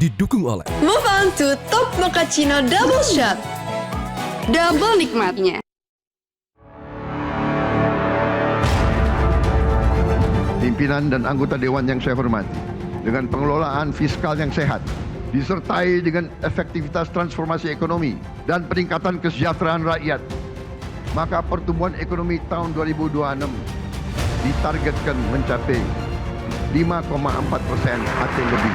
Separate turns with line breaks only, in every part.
didukung oleh
Move on to Top Mochaccino Double Shot. Double nikmatnya.
Pimpinan dan anggota Dewan yang saya hormati, dengan pengelolaan fiskal yang sehat, disertai dengan efektivitas transformasi ekonomi dan peningkatan kesejahteraan rakyat, maka pertumbuhan ekonomi tahun 2026 ditargetkan mencapai 5,4% atau lebih.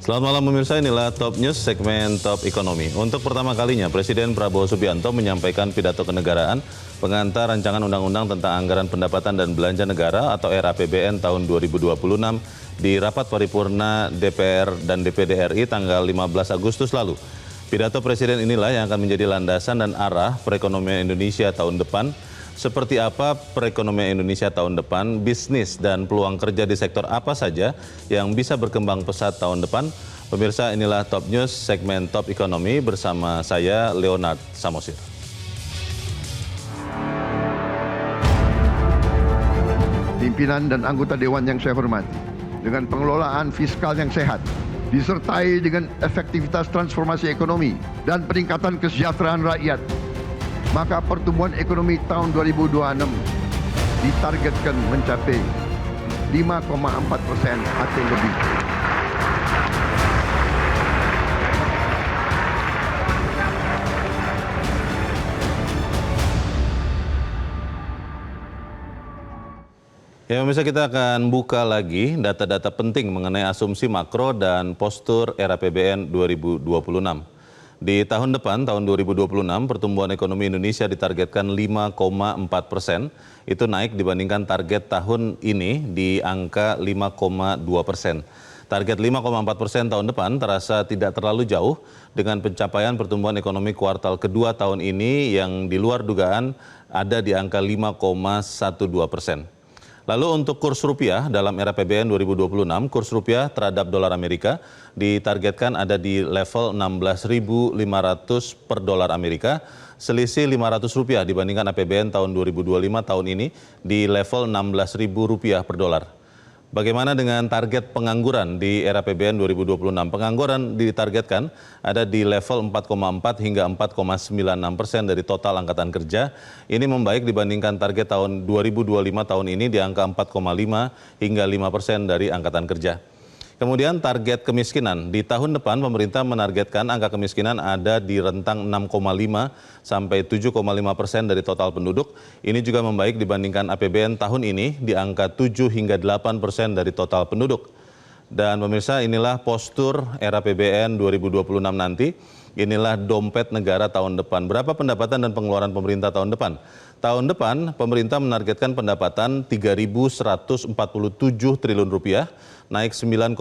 Selamat malam pemirsa, inilah Top News segmen Top Ekonomi. Untuk pertama kalinya, Presiden Prabowo Subianto menyampaikan pidato kenegaraan pengantar rancangan undang-undang tentang anggaran pendapatan dan belanja negara atau RAPBN tahun 2026 di rapat paripurna DPR dan DPD RI tanggal 15 Agustus lalu. Pidato Presiden inilah yang akan menjadi landasan dan arah perekonomian Indonesia tahun depan. Seperti apa perekonomian Indonesia tahun depan, bisnis dan peluang kerja di sektor apa saja yang bisa berkembang pesat tahun depan. Pemirsa, inilah Top News segmen Top Ekonomi bersama saya Leonard Samosir.
Pimpinan dan anggota Dewan yang saya hormati, dengan pengelolaan fiskal yang sehat, disertai dengan efektivitas transformasi ekonomi dan peningkatan kesejahteraan rakyat, maka pertumbuhan ekonomi tahun 2026 ditargetkan mencapai 5,4% atau lebih.
Ya pemirsa, kita akan buka lagi data-data penting mengenai asumsi makro dan postur RAPBN 2026. Di tahun depan, tahun 2026, pertumbuhan ekonomi Indonesia ditargetkan 5,4%. Itu naik dibandingkan target tahun ini di angka 5,2%. Target 5,4% tahun depan terasa tidak terlalu jauh dengan pencapaian pertumbuhan ekonomi kuartal kedua tahun ini yang di luar dugaan ada di angka 5,12%. Lalu untuk kurs rupiah dalam RAPBN 2026, kurs rupiah terhadap dolar Amerika ditargetkan ada di level 16.500 per dolar Amerika, selisih 500 rupiah dibandingkan APBN tahun 2025 tahun ini di level 16.000 rupiah per dolar. Bagaimana dengan target pengangguran di RAPBN 2026? Pengangguran ditargetkan ada di level 4,4 hingga 4,96% dari total angkatan kerja. Ini membaik dibandingkan target tahun 2025 tahun ini di angka 4,5 hingga 5% dari angkatan kerja. Kemudian target kemiskinan, di tahun depan pemerintah menargetkan angka kemiskinan ada di rentang 6,5 sampai 7,5% dari total penduduk. Ini juga membaik dibandingkan APBN tahun ini di angka 7 hingga 8% dari total penduduk. Dan pemirsa, inilah postur RAPBN 2026 nanti. Inilah dompet negara tahun depan. Berapa pendapatan dan pengeluaran pemerintah tahun depan? Tahun depan pemerintah menargetkan pendapatan 3.147 triliun rupiah, naik 9,8%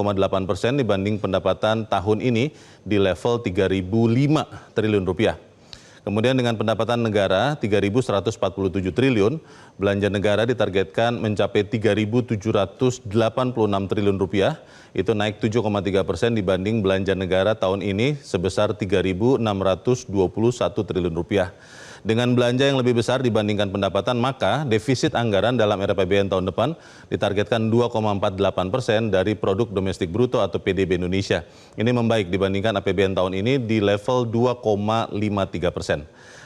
dibanding pendapatan tahun ini di level 3.005 triliun rupiah. Kemudian dengan pendapatan negara 3.147 triliun, belanja negara ditargetkan mencapai 3.786 triliun rupiah, itu naik 7,3% dibanding belanja negara tahun ini sebesar 3.621 triliun rupiah. Dengan belanja yang lebih besar dibandingkan pendapatan, maka defisit anggaran dalam RAPBN tahun depan ditargetkan 2,48% dari produk domestik bruto atau PDB Indonesia. Ini membaik dibandingkan APBN tahun ini di level 2,53%.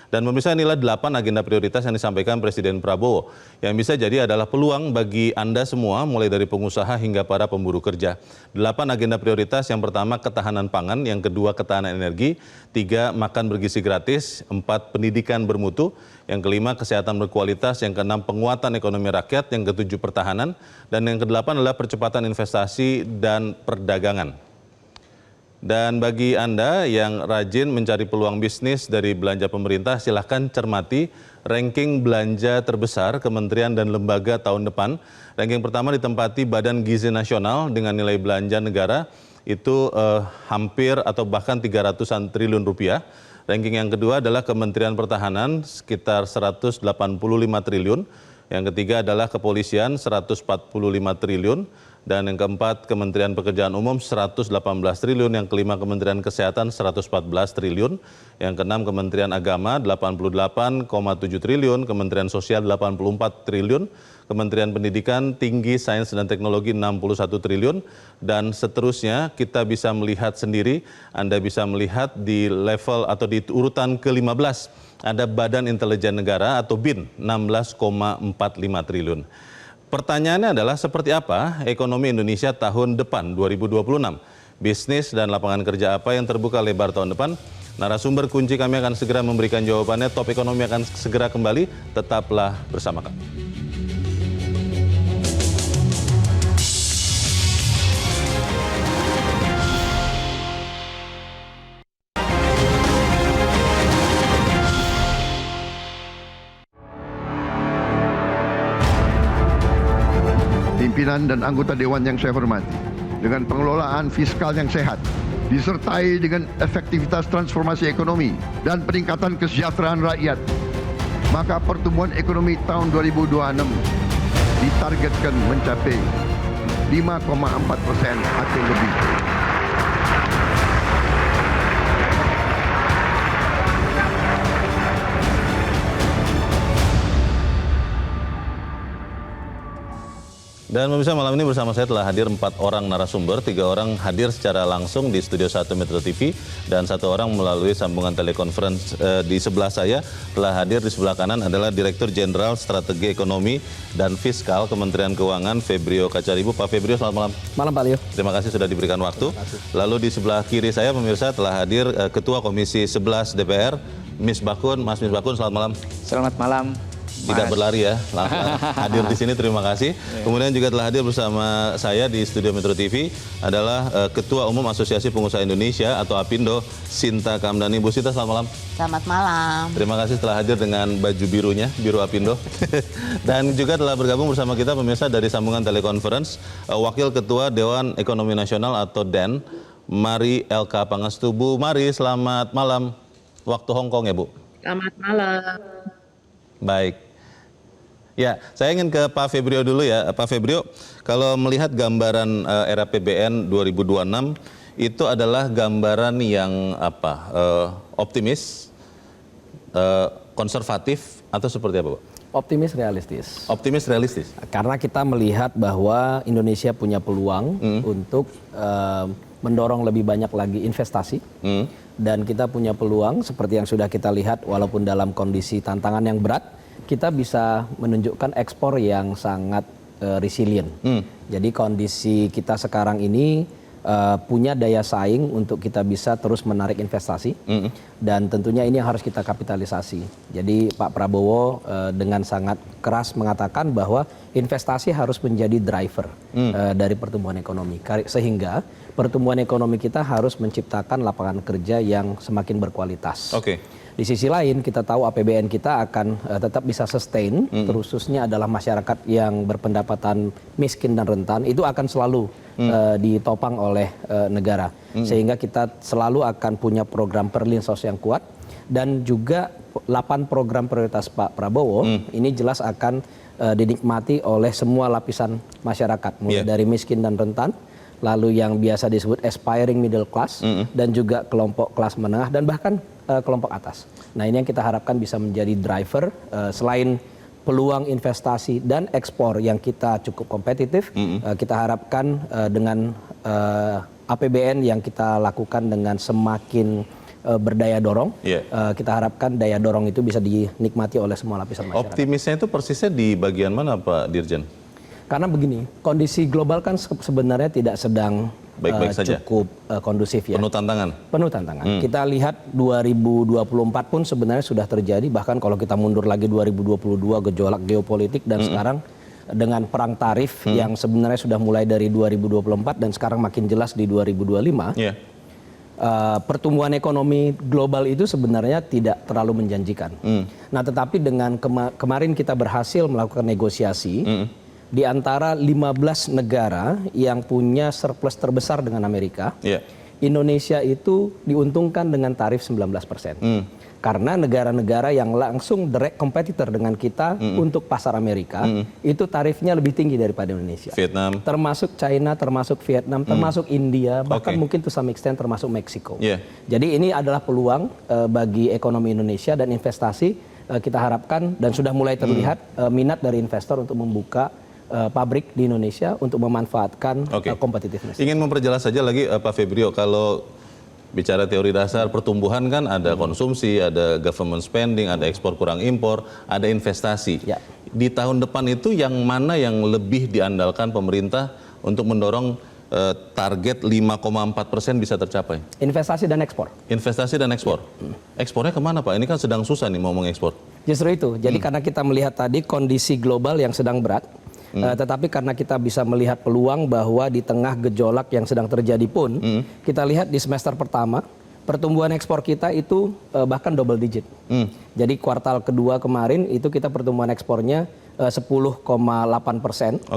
Dan pemirsa, inilah 8 agenda prioritas yang disampaikan Presiden Prabowo yang bisa jadi adalah peluang bagi Anda semua mulai dari pengusaha hingga para pemburu kerja. 8 agenda prioritas, yang pertama ketahanan pangan, yang kedua ketahanan energi, 3 makan bergizi gratis, 4 pendidikan bermutu, yang kelima kesehatan berkualitas, yang keenam penguatan ekonomi rakyat, yang ketujuh pertahanan, dan yang kedelapan adalah percepatan investasi dan perdagangan. Dan bagi Anda yang rajin mencari peluang bisnis dari belanja pemerintah, silahkan cermati ranking belanja terbesar kementerian dan lembaga tahun depan. Ranking pertama ditempati Badan Gizi Nasional dengan nilai belanja negara itu hampir atau bahkan 300-an triliun rupiah. Ranking yang kedua adalah Kementerian Pertahanan sekitar 185 triliun. Yang ketiga adalah Kepolisian 145 triliun. Dan yang keempat, Kementerian Pekerjaan Umum 118 triliun, yang kelima Kementerian Kesehatan 114 triliun, yang keenam Kementerian Agama 88,7 triliun, Kementerian Sosial 84 triliun, Kementerian Pendidikan Tinggi, Sains dan Teknologi 61 triliun, dan seterusnya. Kita bisa melihat sendiri, Anda bisa melihat di level atau di urutan ke-15 ada Badan Intelijen Negara atau BIN 16,45 triliun. Pertanyaannya adalah seperti apa ekonomi Indonesia tahun depan 2026? Bisnis dan lapangan kerja apa yang terbuka lebar tahun depan? Narasumber kunci kami akan segera memberikan jawabannya. Top Ekonomi akan segera kembali. Tetaplah bersama kami.
Pimpinan dan anggota Dewan yang saya hormati, dengan pengelolaan fiskal yang sehat, disertai dengan efektivitas transformasi ekonomi dan peningkatan kesejahteraan rakyat, maka pertumbuhan ekonomi tahun 2026 ditargetkan mencapai 5,4% atau lebih.
Dan pemirsa, malam ini bersama saya telah hadir 4 orang narasumber, 3 orang hadir secara langsung di Studio 1 Metro TV, dan 1 orang melalui sambungan telekonferensi. Di sebelah saya telah hadir, di sebelah kanan adalah Direktur Jenderal Strategi Ekonomi dan Fiskal Kementerian Keuangan, Febrio Kacaribu. Pak Febrio, selamat malam.
Malam Pak Leo.
Terima kasih sudah diberikan waktu. Lalu di sebelah kiri saya, pemirsa, telah hadir Ketua Komisi 11 DPR, Miss Bakun. Mas Miss Bakun, selamat malam.
Selamat malam.
Tidak berlari ya, langsung hadir di sini, terima kasih. Kemudian juga telah hadir bersama saya di Studio Metro TV adalah Ketua Umum Asosiasi Pengusaha Indonesia atau APindo, Sinta Kamdani. Bu Sinta, selamat malam.
Selamat malam.
Terima kasih telah hadir dengan baju birunya, biru APindo. Dan juga telah bergabung bersama kita pemirsa dari sambungan telekonferensi, Wakil Ketua Dewan Ekonomi Nasional atau DEN, Mari LK Pangestu. Bu Mari, selamat malam. Waktu Hong Kong ya, Bu?
Selamat malam.
Baik. Ya, saya ingin ke Pak Febrio dulu ya. Pak Febrio, kalau melihat gambaran era PBN 2026 itu adalah gambaran yang optimis, konservatif, atau seperti apa, Pak?
Optimis realistis.
Optimis realistis.
Karena kita melihat bahwa Indonesia punya peluang untuk mendorong lebih banyak lagi investasi. Dan kita punya peluang seperti yang sudah kita lihat, walaupun dalam kondisi tantangan yang berat, kita bisa menunjukkan ekspor yang sangat resilient. Jadi kondisi kita sekarang ini punya daya saing untuk kita bisa terus menarik investasi. Dan tentunya ini yang harus kita kapitalisasi. Jadi Pak Prabowo dengan sangat keras mengatakan bahwa investasi harus menjadi driver dari pertumbuhan ekonomi. Sehingga pertumbuhan ekonomi kita harus menciptakan lapangan kerja yang semakin berkualitas. Di sisi lain kita tahu APBN kita akan tetap bisa sustain, khususnya adalah masyarakat yang berpendapatan miskin dan rentan, itu akan selalu ditopang oleh negara. Sehingga kita selalu akan punya program perlinsos yang kuat, dan juga 8 program prioritas Pak Prabowo ini jelas akan dinikmati oleh semua lapisan masyarakat, mulai dari miskin dan rentan, lalu yang biasa disebut aspiring middle class, dan juga kelompok kelas menengah, dan bahkan kelompok atas. Nah, ini yang kita harapkan bisa menjadi driver selain peluang investasi dan ekspor yang kita cukup kompetitif. Kita harapkan dengan APBN yang kita lakukan dengan semakin berdaya dorong, kita harapkan daya dorong itu bisa dinikmati oleh semua lapisan masyarakat.
Optimisnya itu persisnya di bagian mana, Pak Dirjen?
Karena begini, kondisi global kan sebenarnya tidak sedang
baik-baik saja,
cukup kondusif ya.
Penuh tantangan.
Penuh tantangan. Kita lihat 2024 pun sebenarnya sudah terjadi, bahkan kalau kita mundur lagi 2022 gejolak geopolitik, dan sekarang dengan perang tarif yang sebenarnya sudah mulai dari 2024 dan sekarang makin jelas di 2025. Pertumbuhan ekonomi global itu sebenarnya tidak terlalu menjanjikan. Nah, tetapi dengan kemarin kita berhasil melakukan negosiasi di antara 15 negara yang punya surplus terbesar dengan Amerika, Indonesia itu diuntungkan dengan tarif 19%. Karena negara-negara yang langsung direct competitor dengan kita untuk pasar Amerika, itu tarifnya lebih tinggi daripada Indonesia.
Vietnam.
Termasuk China, termasuk Vietnam, termasuk India, bahkan mungkin to some extent termasuk Meksiko. Jadi ini adalah peluang bagi ekonomi Indonesia dan investasi. Kita harapkan dan sudah mulai terlihat minat dari investor untuk membuka pabrik di Indonesia untuk memanfaatkan competitiveness.
Ingin memperjelas saja lagi Pak Febrio, kalau bicara teori dasar pertumbuhan kan ada konsumsi, ada government spending, ada ekspor kurang impor, ada investasi. Di tahun depan itu yang mana yang lebih diandalkan pemerintah untuk mendorong target 5,4% bisa tercapai?
Investasi dan ekspor.
Investasi dan ekspor. Ekspornya kemana Pak? Ini kan sedang susah nih mau mengekspor.
Justru itu. Jadi karena kita melihat tadi kondisi global yang sedang berat, tetapi karena kita bisa melihat peluang bahwa di tengah gejolak yang sedang terjadi pun, kita lihat di semester pertama, pertumbuhan ekspor kita itu bahkan double digit. Jadi kuartal kedua kemarin itu kita pertumbuhan ekspornya 10,8%.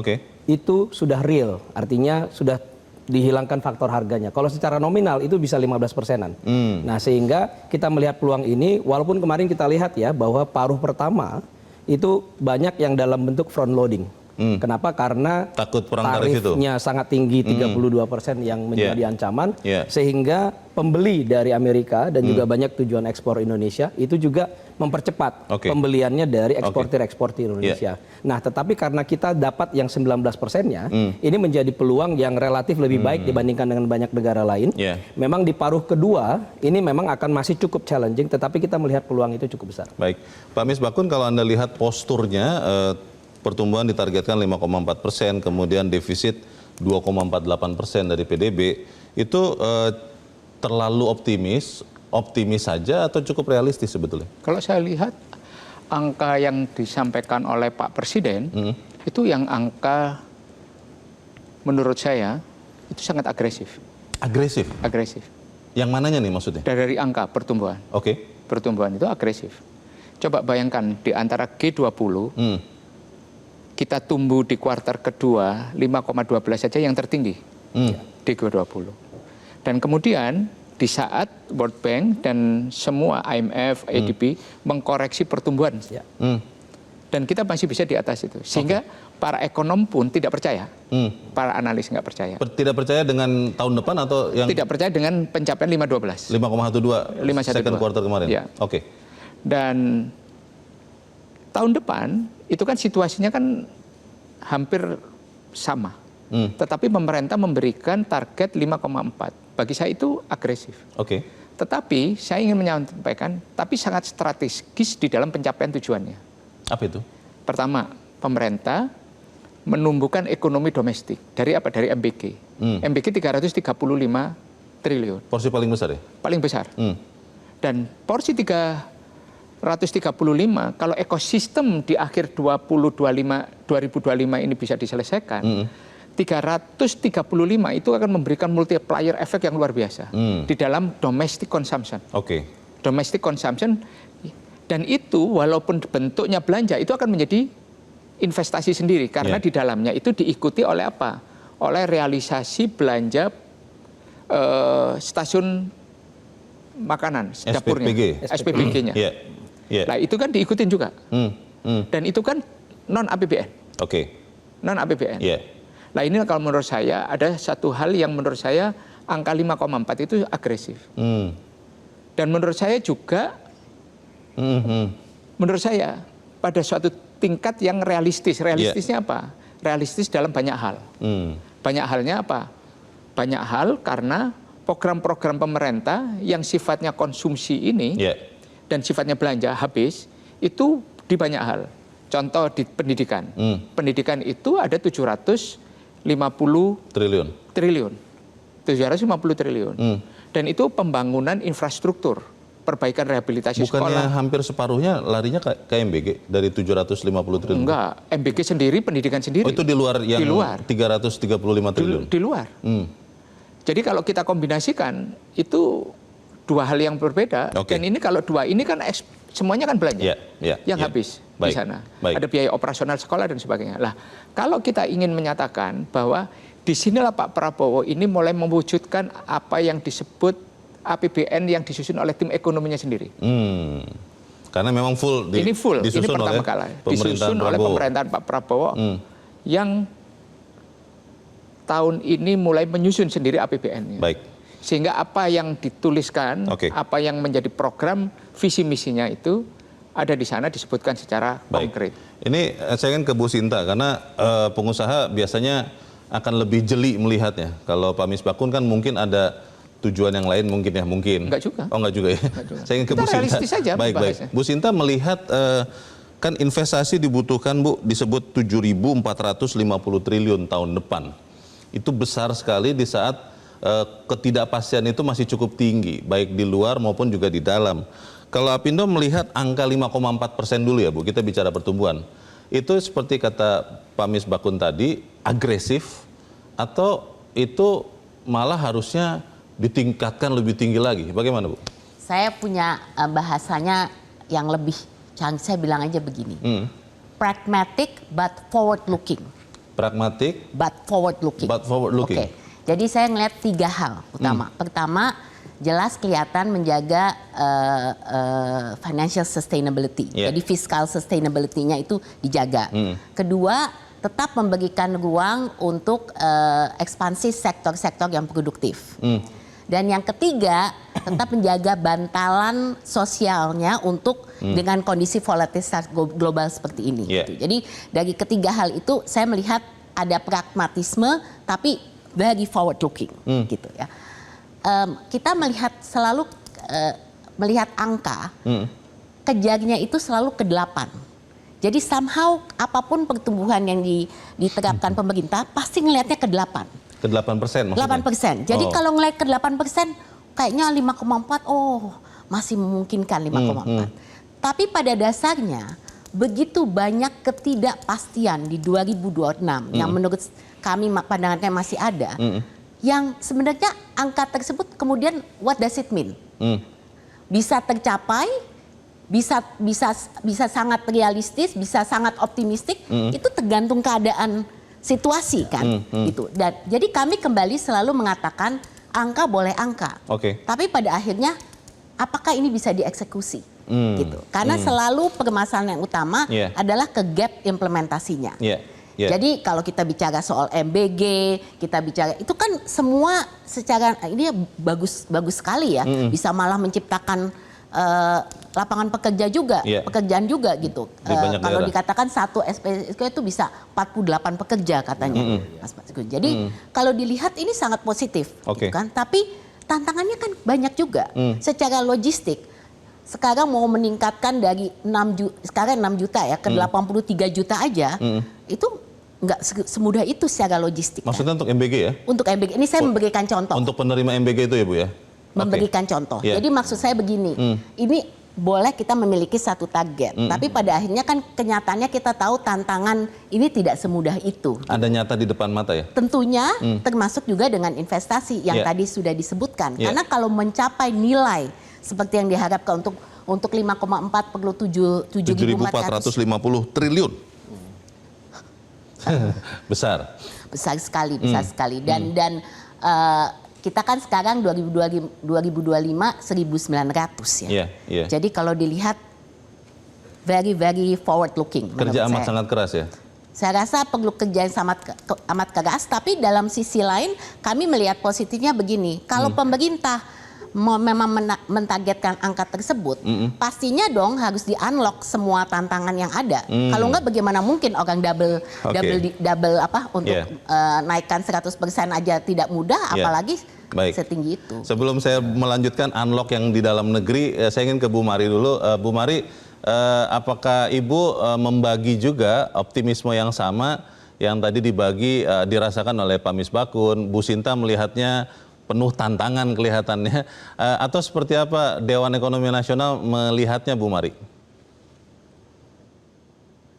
Itu sudah real, artinya sudah dihilangkan faktor harganya. Kalau secara nominal itu bisa 15%-an. Nah sehingga kita melihat peluang ini, walaupun kemarin kita lihat ya bahwa paruh pertama itu banyak yang dalam bentuk front loading. Kenapa? Karena
takut perang tarif itu
tarifnya sangat tinggi, 32% yang menjadi ancaman, sehingga pembeli dari Amerika dan juga banyak tujuan ekspor Indonesia itu juga mempercepat pembeliannya dari eksportir Indonesia. Nah, tetapi karena kita dapat yang 19%-nya, ini menjadi peluang yang relatif lebih baik dibandingkan dengan banyak negara lain. Memang di paruh kedua, ini memang akan masih cukup challenging, tetapi kita melihat peluang itu cukup besar.
Baik, Pak Misbakun, kalau Anda lihat posturnya, pertumbuhan ditargetkan 5,4%, kemudian defisit 2,48% dari PDB, itu terlalu optimis saja atau cukup realistis sebetulnya?
Kalau saya lihat angka yang disampaikan oleh Pak Presiden, itu yang angka menurut saya itu sangat agresif.
Agresif?
Agresif.
Yang mananya nih maksudnya?
Dari angka pertumbuhan. Pertumbuhan itu agresif. Coba bayangkan di antara G20, kita tumbuh di kuartal kedua 5,12 saja yang tertinggi di G20. Dan kemudian di saat World Bank dan semua IMF, ADB mengkoreksi pertumbuhan. Dan kita masih bisa di atas itu. Sehingga para ekonom pun tidak percaya. Para analis nggak percaya.
Tidak percaya dengan tahun depan atau yang?
Tidak percaya dengan pencapaian 5,12.
5,12 second quarter kemarin? Dan tahun depan itu kan situasinya kan hampir sama. Tetapi pemerintah memberikan target 5,4. Bagi saya itu agresif. Tetapi saya ingin menyampaikan, tapi sangat strategis di dalam pencapaian tujuannya. Apa itu?
Pertama, pemerintah menumbuhkan ekonomi domestik. Dari apa? Dari MBG. MBG 335 triliun.
Porsi paling besar ya?
Paling besar. Dan porsi 135, kalau ekosistem di akhir 2025 ini bisa diselesaikan, 335 itu akan memberikan multiplier efek yang luar biasa di dalam domestic consumption. Domestic consumption, dan itu walaupun bentuknya belanja, itu akan menjadi investasi sendiri, karena di dalamnya itu diikuti oleh apa? Oleh realisasi belanja stasiun makanan, dapurnya, SPBG-nya. Nah itu kan diikutin juga, dan itu kan non APBN. Non APBN. Nah ini kalau menurut saya ada satu hal yang menurut saya angka 5,4 itu agresif. Dan menurut saya juga, menurut saya pada suatu tingkat yang realistis. Realistisnya apa? Realistis dalam banyak hal. Banyak halnya apa? Banyak hal karena program-program pemerintah yang sifatnya konsumsi ini dan sifatnya belanja habis, itu di banyak hal. Contoh di pendidikan. Pendidikan itu ada 750 triliun. 750 triliun. Dan itu pembangunan infrastruktur, perbaikan rehabilitasi sekolah.
Bukannya hampir separuhnya larinya ke MBG dari 750 triliun?
Enggak, MBG sendiri, pendidikan sendiri.
Oh, itu di luar yang 335 triliun? Di luar.
Jadi kalau kita kombinasikan, itu dua hal yang berbeda. Dan ini kalau dua ini kan semuanya kan belanja yang habis di sana. Ada biaya operasional sekolah dan sebagainya. Nah, kalau kita ingin menyatakan bahwa disinilah Pak Prabowo ini mulai mewujudkan apa yang disebut APBN yang disusun oleh tim ekonominya sendiri.
Karena memang
Ini full, ini
disusun
pertama
oleh
kali
pemerintahan
disusun oleh
Prabowo.
pemerintahan Pak Prabowo yang tahun ini mulai menyusun sendiri APBN-nya.
Baik.
Sehingga apa yang dituliskan, apa yang menjadi program visi misinya itu ada di sana disebutkan secara konkret.
Ini saya ingin ke Bu Sinta karena pengusaha biasanya akan lebih jeli melihatnya. Kalau Pak Misbakun kan mungkin ada tujuan yang lain mungkin ya, mungkin.
Enggak juga.
Oh enggak juga ya.
Enggak juga.
Saya ingin ke
Kita
Bu Sinta.
realistis saja
Baik. Bu Sinta melihat kan investasi dibutuhkan Bu disebut 7.450 triliun tahun depan. Itu besar sekali di saat ketidakpastian itu masih cukup tinggi, baik di luar maupun juga di dalam. Kalau Apindo melihat angka 5,4% dulu ya Bu, kita bicara pertumbuhan. Itu seperti kata Pak Misbakun tadi, agresif atau itu malah harusnya ditingkatkan lebih tinggi lagi? Bagaimana Bu?
Saya punya bahasanya yang lebih canggih, saya bilang aja begini. Pragmatic but forward looking.
Pragmatic
but forward looking.
but forward looking.
Oke. Jadi saya ngelihat 3 hal utama. Pertama, jelas kelihatan menjaga financial sustainability. Jadi fiscal sustainability-nya itu dijaga. Kedua, tetap memberikan ruang untuk ekspansi sektor-sektor yang produktif. Dan yang ketiga, tetap menjaga bantalan sosialnya untuk dengan kondisi volatilitas global seperti ini. Gitu. Jadi dari ketiga hal itu saya melihat ada pragmatisme tapi very forward looking gitu ya. Kita melihat selalu melihat angka, kejarnya itu selalu ke 8. Jadi somehow apapun pertumbuhan yang diterapkan pemerintah pasti ngelihatnya ke 8.
Ke 8% maksudnya?
8%. Jadi kalau ngelihat ke 8%, kayaknya 5,4, masih memungkinkan 5,4. Tapi pada dasarnya, begitu banyak ketidakpastian di 2026, yang menurut kami pandangannya masih ada, yang sebenarnya angka tersebut kemudian what does it mean? Bisa tercapai, bisa sangat realistis, bisa sangat optimistik, itu tergantung keadaan situasi kan, gitu. Dan jadi kami kembali selalu mengatakan angka boleh angka, tapi pada akhirnya apakah ini bisa dieksekusi, gitu. Karena selalu permasalahan yang utama adalah ke gap implementasinya. Jadi kalau kita bicara soal MBG, kita bicara itu kan semua secara ini bagus sekali ya, bisa malah menciptakan lapangan pekerjaan juga gitu. Kalau dikatakan satu SPSK itu bisa 48 pekerja katanya. Jadi kalau dilihat ini sangat positif, gitu kan. Tapi tantangannya kan banyak juga. Secara logistik, sekarang mau meningkatkan dari 6 juta ya ke 83 juta aja, itu nggak semudah itu secara logistik.
Maksudnya untuk MBG ya?
Untuk MBG, ini saya memberikan contoh.
Untuk penerima MBG itu ya Bu ya?
Memberikan contoh. Jadi maksud saya begini, ini boleh kita memiliki satu target, tapi pada akhirnya kan kenyataannya kita tahu tantangan ini tidak semudah itu.
Ada nyata di depan mata ya?
Tentunya termasuk juga dengan investasi yang tadi sudah disebutkan. Karena kalau mencapai nilai seperti yang diharapkan untuk 5,4 perlu 7.450
triliun. Besar
sekali. Dan kita kan sekarang 2025 1.900 ya. Jadi kalau dilihat very forward looking.
Kerja amat sangat keras ya.
Saya rasa perlu kerja yang amat keras, tapi dalam sisi lain kami melihat positifnya begini. Kalau pemerintah memang mentargetkan angka tersebut, pastinya dong harus di-unlock semua tantangan yang ada. Kalau enggak bagaimana mungkin orang double untuk naikkan 100% aja tidak mudah, apalagi setinggi itu.
Sebelum saya melanjutkan unlock yang di dalam negeri, saya ingin ke Bu Mari dulu. Bu Mari, apakah Ibu membagi juga optimisme yang sama yang tadi dirasakan oleh Pak Misbakun? Bu Sinta melihatnya penuh tantangan kelihatannya, atau seperti apa Dewan Ekonomi Nasional melihatnya, Bu Mari?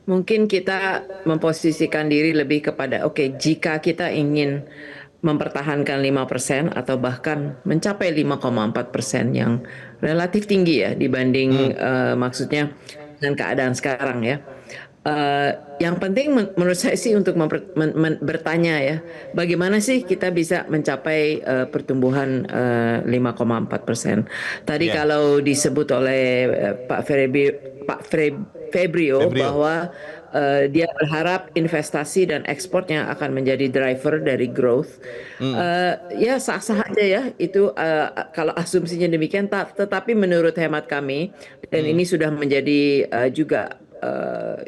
Mungkin kita memposisikan diri lebih kepada, jika kita ingin mempertahankan 5% atau bahkan mencapai 5,4% yang relatif tinggi ya dibanding maksudnya dengan keadaan sekarang ya. Yang penting menurut saya sih untuk bertanya ya, bagaimana sih kita bisa mencapai pertumbuhan 5,4%. Tadi kalau disebut oleh Pak Febrio bahwa dia berharap investasi dan ekspornya akan menjadi driver dari growth. Ya sah-sah aja ya itu kalau asumsinya demikian. Tetapi menurut hemat kami, dan ini sudah menjadi juga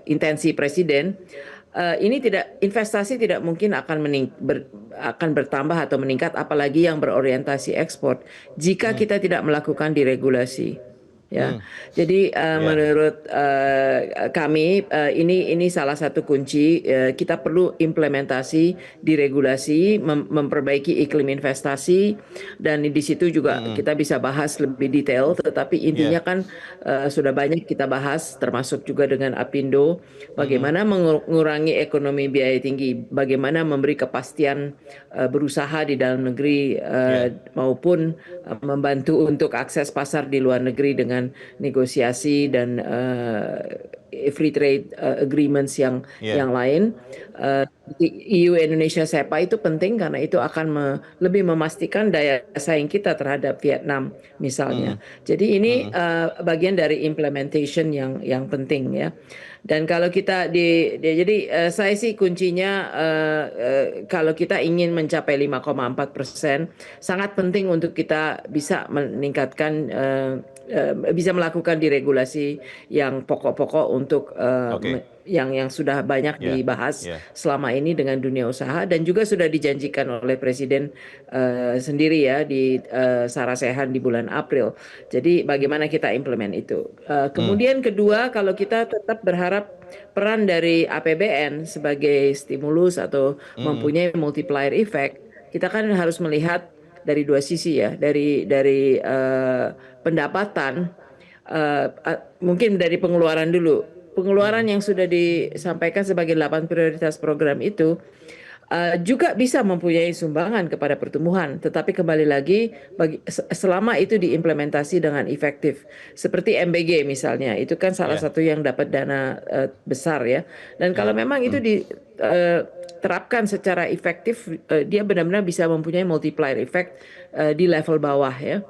intensi presiden, ini investasi tidak mungkin akan bertambah atau meningkat, apalagi yang berorientasi ekspor, jika kita tidak melakukan diregulasi. Ya, jadi menurut kami ini salah satu kunci. Kita perlu implementasi diregulasi, memperbaiki iklim investasi, dan di situ juga kita bisa bahas lebih detail. Tetapi intinya kan sudah banyak kita bahas, termasuk juga dengan Apindo, bagaimana mengurangi ekonomi biaya tinggi, bagaimana memberi kepastian berusaha di dalam negeri maupun membantu untuk akses pasar di luar negeri dengan negosiasi dan free trade agreements yang lain. EU Indonesia SEPA itu penting karena itu akan lebih memastikan daya saing kita terhadap Vietnam misalnya. Jadi ini bagian dari implementation yang penting ya. Dan kalau kita jadi saya sih kuncinya kalau kita ingin mencapai 5,4%, sangat penting untuk kita bisa meningkatkan bisa melakukan diregulasi yang pokok-pokok untuk yang sudah banyak dibahas selama ini dengan dunia usaha, dan juga sudah dijanjikan oleh Presiden sendiri ya di Sarasehan di bulan April. Jadi bagaimana kita implement itu. Kemudian kedua, kalau kita tetap berharap peran dari APBN sebagai stimulus atau mempunyai multiplier effect, kita kan harus melihat dari dua sisi ya, dari pendapatan, mungkin dari pengeluaran dulu. Pengeluaran yang sudah disampaikan sebagai 8 prioritas program itu juga bisa mempunyai sumbangan kepada pertumbuhan, tetapi kembali lagi selama itu diimplementasi dengan efektif, seperti MBG misalnya, itu kan salah satu yang dapat dana besar ya. Dan kalau memang itu diterapkan secara efektif, dia benar-benar bisa mempunyai multiplier effect di level bawah ya,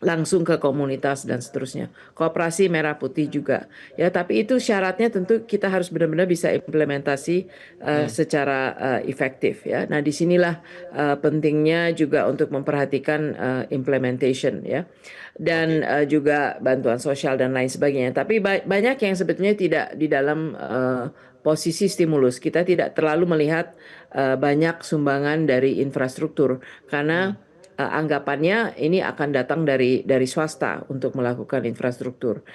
langsung ke komunitas dan seterusnya. Koperasi Merah Putih juga. Ya, tapi itu syaratnya tentu kita harus benar-benar bisa implementasi secara efektif ya. Nah, disinilah pentingnya juga untuk memperhatikan implementation ya. Dan juga bantuan sosial dan lain sebagainya. Tapi banyak yang sebetulnya tidak di dalam posisi stimulus. Kita tidak terlalu melihat banyak sumbangan dari infrastruktur karena anggapannya ini akan datang dari swasta untuk melakukan infrastruktur.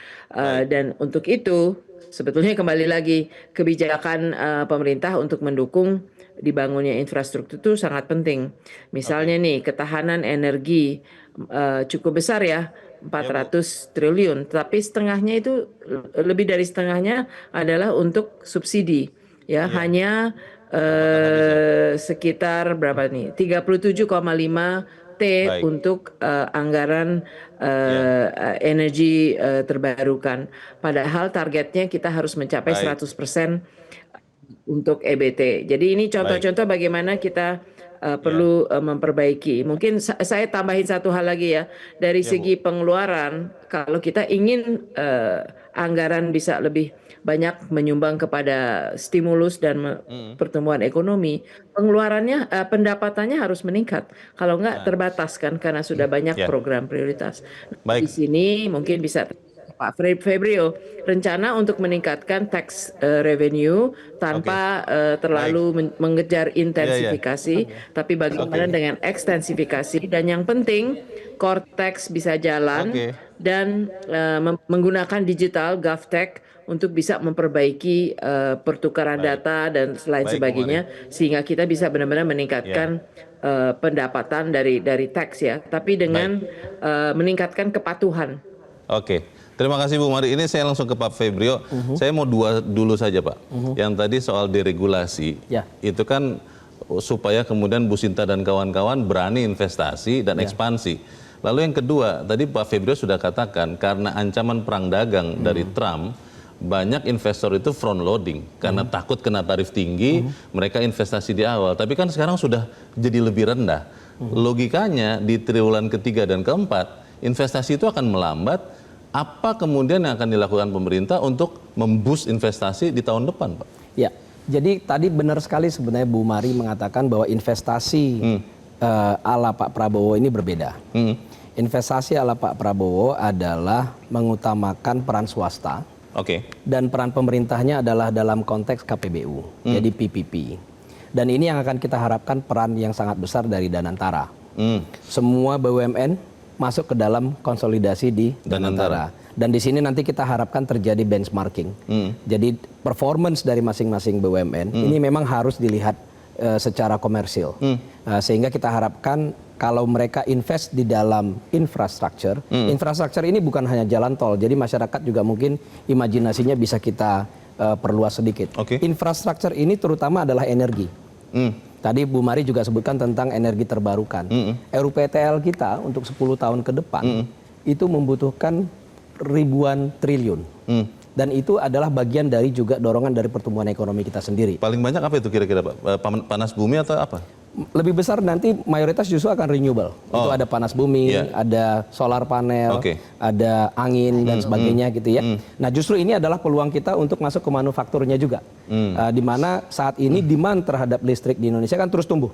Dan untuk itu sebetulnya kembali lagi kebijakan pemerintah untuk mendukung dibangunnya infrastruktur itu sangat penting. Misalnya nih ketahanan energi cukup besar ya, 400 triliun, tapi setengahnya itu, lebih dari setengahnya adalah untuk subsidi ya, hanya sekitar berapa nih, 37,5 T untuk anggaran energi terbarukan. Padahal targetnya kita harus mencapai 100% untuk EBT. Jadi ini contoh-contoh bagaimana kita perlu memperbaiki. Mungkin saya tambahin satu hal lagi ya. Dari segi pengeluaran, kalau kita ingin anggaran bisa lebih banyak menyumbang kepada stimulus dan pertumbuhan ekonomi, pengeluarannya, pendapatannya harus meningkat. Kalau enggak terbatas kan karena sudah banyak program prioritas. Di sini mungkin bisa Pak Febrio, rencana untuk meningkatkan tax revenue tanpa terlalu mengejar intensifikasi, tapi bagaimana dengan ekstensifikasi, dan yang penting core tax bisa jalan dan menggunakan digital GovTech untuk bisa memperbaiki pertukaran data dan lain sebagainya, sehingga kita bisa benar-benar meningkatkan pendapatan dari tax ya, tapi dengan meningkatkan kepatuhan.
Terima kasih Bu Mari. Ini saya langsung ke Pak Febrio. Saya mau dua dulu saja Pak. Yang tadi soal deregulasi, itu kan supaya kemudian Bu Sinta dan kawan-kawan berani investasi dan ekspansi. Lalu yang kedua, tadi Pak Febrio sudah katakan karena ancaman perang dagang dari Trump, banyak investor itu front loading karena takut kena tarif tinggi, mereka investasi di awal. Tapi kan sekarang sudah jadi lebih rendah. Logikanya di triwulan ketiga dan keempat, investasi itu akan melambat. Apa kemudian yang akan dilakukan pemerintah untuk memboost investasi di tahun depan, Pak?
Ya, jadi tadi benar sekali sebenarnya Bu Mari mengatakan bahwa investasi ala Pak Prabowo ini berbeda. Investasi ala Pak Prabowo adalah mengutamakan peran swasta. Dan peran pemerintahnya adalah dalam konteks KPBU, jadi PPP. Dan ini yang akan kita harapkan peran yang sangat besar dari Danantara. Semua BUMN masuk ke dalam konsolidasi di Danantara. Dan di sini nanti kita harapkan terjadi benchmarking. Jadi performance dari masing-masing BUMN ini memang harus dilihat secara komersil. Sehingga kita harapkan kalau mereka invest di dalam infrastruktur, infrastruktur ini bukan hanya jalan tol, jadi masyarakat juga mungkin imajinasinya bisa kita perluas sedikit. Infrastruktur ini terutama adalah energi. Tadi Bu Mari juga sebutkan tentang energi terbarukan. RUPTL kita untuk 10 tahun ke depan itu membutuhkan ribuan triliun. Dan itu adalah bagian dari juga dorongan dari pertumbuhan ekonomi kita sendiri.
Paling banyak apa itu kira-kira, Pak? Panas bumi atau apa?
Lebih besar nanti mayoritas justru akan renewable. Itu ada panas bumi, ada solar panel, ada angin dan sebagainya gitu ya. Nah justru ini adalah peluang kita untuk masuk ke manufakturnya juga. Di mana saat ini demand terhadap listrik di Indonesia kan terus tumbuh.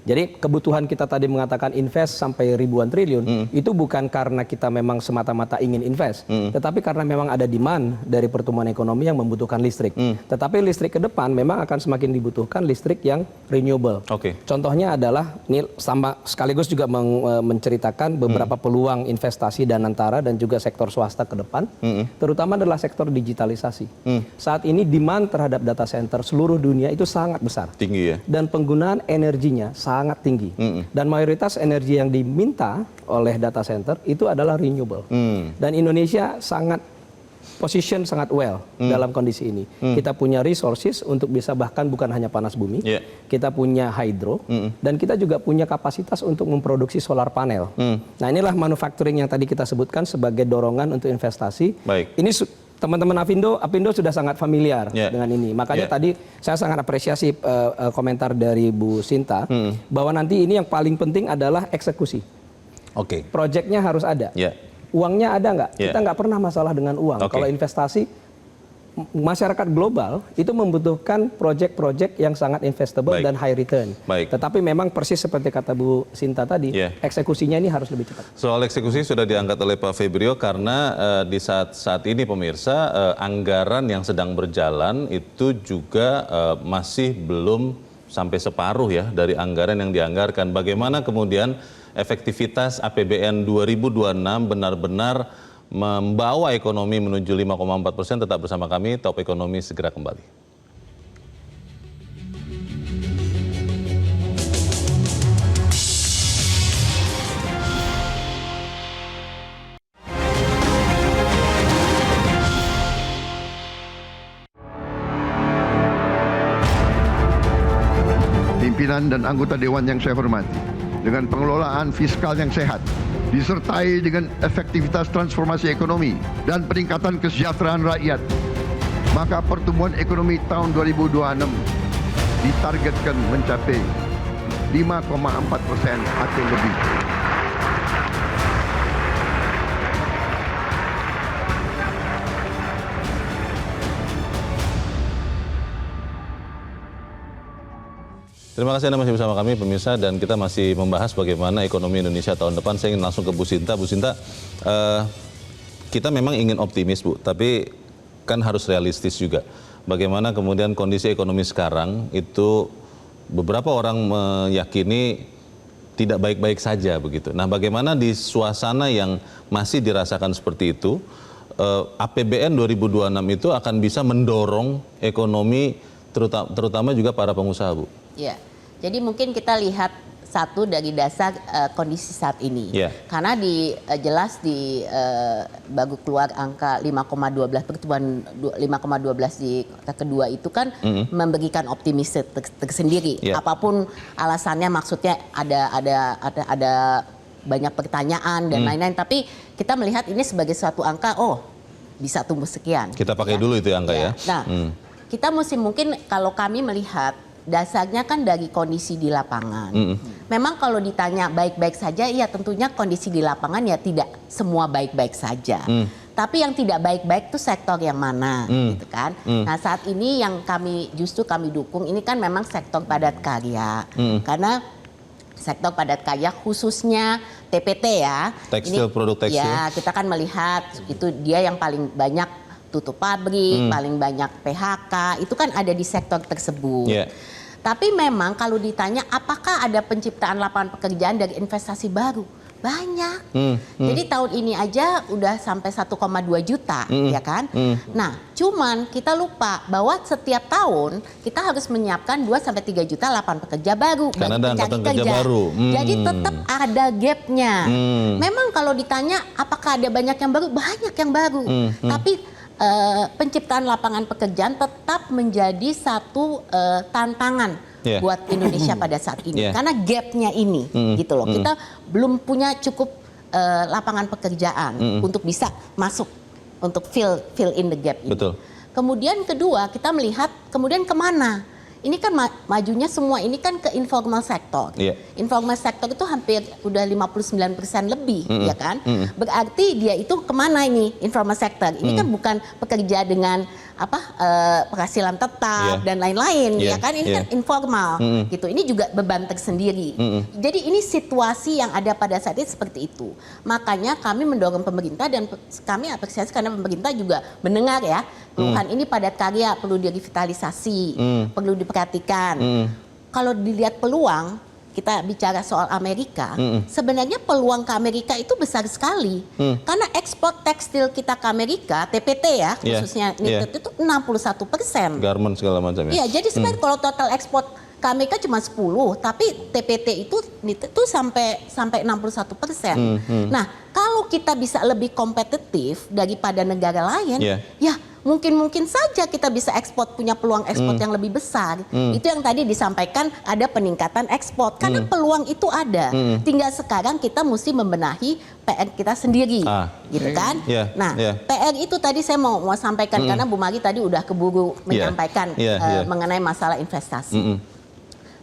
Jadi kebutuhan kita tadi mengatakan invest sampai ribuan triliun itu bukan karena kita memang semata-mata ingin invest, tetapi karena memang ada demand dari pertumbuhan ekonomi yang membutuhkan listrik. Tetapi listrik ke depan memang akan semakin dibutuhkan listrik yang renewable. Contohnya adalah ini sama sekaligus juga menceritakan beberapa peluang investasi Danantara dan juga sektor swasta ke depan, terutama adalah sektor digitalisasi. Saat ini demand terhadap data center seluruh dunia itu sangat besar.
Tinggi ya.
Dan penggunaan energinya sangat tinggi. Dan mayoritas energi yang diminta oleh data center itu adalah renewable. Dan Indonesia sangat position sangat well dalam kondisi ini. Kita punya resources untuk bisa bahkan bukan hanya panas bumi, kita punya hydro, dan kita juga punya kapasitas untuk memproduksi solar panel. Nah inilah manufacturing yang tadi kita sebutkan sebagai dorongan untuk investasi. Ini teman-teman Apindo sudah sangat familiar dengan ini. Makanya tadi saya sangat apresiasi komentar dari Bu Sinta bahwa nanti ini yang paling penting adalah eksekusi. Proyeknya harus ada. Uangnya ada nggak? Kita nggak pernah masalah dengan uang. Kalau investasi, masyarakat global itu membutuhkan proyek-proyek yang sangat investable dan high return. Tetapi memang persis seperti kata Bu Sinta tadi, eksekusinya ini harus lebih cepat.
Soal eksekusi sudah diangkat oleh Pak Febrio karena di saat ini pemirsa anggaran yang sedang berjalan itu juga masih belum sampai separuh ya dari anggaran yang dianggarkan. Bagaimana kemudian efektivitas APBN 2026 benar-benar membawa ekonomi menuju 5,4%. Tetap bersama kami, Top Ekonomi segera kembali.
Pimpinan dan anggota Dewan yang saya hormati, dengan pengelolaan fiskal yang sehat, disertai dengan efektivitas transformasi ekonomi dan peningkatan kesejahteraan rakyat, maka pertumbuhan ekonomi tahun 2026 ditargetkan mencapai 5,4% atau lebih.
Terima kasih Anda masih bersama kami pemirsa, dan kita masih membahas bagaimana ekonomi Indonesia tahun depan. Saya ingin langsung ke Bu Sinta. Bu Sinta, kita memang ingin optimis Bu, tapi kan harus realistis juga. Bagaimana kemudian kondisi ekonomi sekarang itu beberapa orang meyakini tidak baik-baik saja begitu. Nah bagaimana di suasana yang masih dirasakan seperti itu, APBN 2026 itu akan bisa mendorong ekonomi terutama juga para pengusaha Bu?
Ya, jadi mungkin kita lihat satu dari dasar kondisi saat ini. Karena jelas di baru keluar angka 5,12 pertumbuhan 5,12 di kuartal kedua itu kan memberikan optimis tersendiri. Apapun alasannya, maksudnya ada banyak pertanyaan dan lain-lain. Tapi kita melihat ini sebagai suatu angka, bisa tumbuh sekian.
Kita pakai dulu itu angka ya.
Nah, kita mesti mungkin kalau kami melihat dasarnya kan dari kondisi di lapangan. Memang kalau ditanya baik-baik saja, ya tentunya kondisi di lapangan ya tidak semua baik-baik saja. Tapi yang tidak baik-baik itu sektor yang mana, gitu kan? Nah saat ini yang kami dukung ini kan memang sektor padat karya, karena sektor padat karya khususnya TPT ya.
Tekstil, produk tekstil.
Ya kita kan melihat itu dia yang paling banyak tutup pabrik, paling banyak PHK, itu kan ada di sektor tersebut. Tapi memang kalau ditanya apakah ada penciptaan lapangan pekerjaan dari investasi baru? Banyak. Jadi tahun ini aja udah sampai 1,2 juta, ya kan? Nah, cuman kita lupa bahwa setiap tahun kita harus menyiapkan 2-3 juta lapangan pekerja baru
karena
bagi
ada angkatan kerja baru.
Jadi tetap ada gapnya. Memang kalau ditanya apakah ada banyak yang baru? Banyak yang baru. Tapi penciptaan lapangan pekerjaan tetap menjadi satu tantangan buat Indonesia pada saat ini, karena gapnya ini, gitu loh. Kita belum punya cukup lapangan pekerjaan untuk bisa masuk untuk fill in the gap ini.
Betul.
Kemudian kedua kita melihat kemudian kemana? Ini kan majunya semua ini kan ke informal sektor. Informal sektor itu hampir udah 59% lebih, ya kan? Berarti dia itu kemana ini informal sektor? Ini kan bukan pekerja dengan penghasilan tetap dan lain-lain, ya kan? Ini kan informal, gitu. Ini juga beban tersendiri. Jadi ini situasi yang ada pada saat ini seperti itu. Makanya kami mendorong pemerintah dan kami apresiasi karena pemerintah juga mendengar ya. Keluhan ini padat karya perlu direvitalisasi, perlu diperhatikan. Kalau dilihat peluang, kita bicara soal Amerika, sebenarnya peluang ke Amerika itu besar sekali. Karena ekspor tekstil kita ke Amerika, TPT ya, khususnya knitted itu 61%.
Garment segala macam ya.
Iya, jadi sebenarnya kalau total ekspor ke Amerika cuma 10, tapi TPT itu sampai 61%. Nah, kalau kita bisa lebih kompetitif daripada negara lain, ya mungkin saja kita bisa ekspor, punya peluang ekspor yang lebih besar. Itu yang tadi disampaikan ada peningkatan ekspor, karena peluang itu ada. Tinggal sekarang kita mesti membenahi PR kita sendiri, gitu kan? PR itu tadi saya mau sampaikan karena Bu Mari tadi udah keburu menyampaikan mengenai masalah investasi.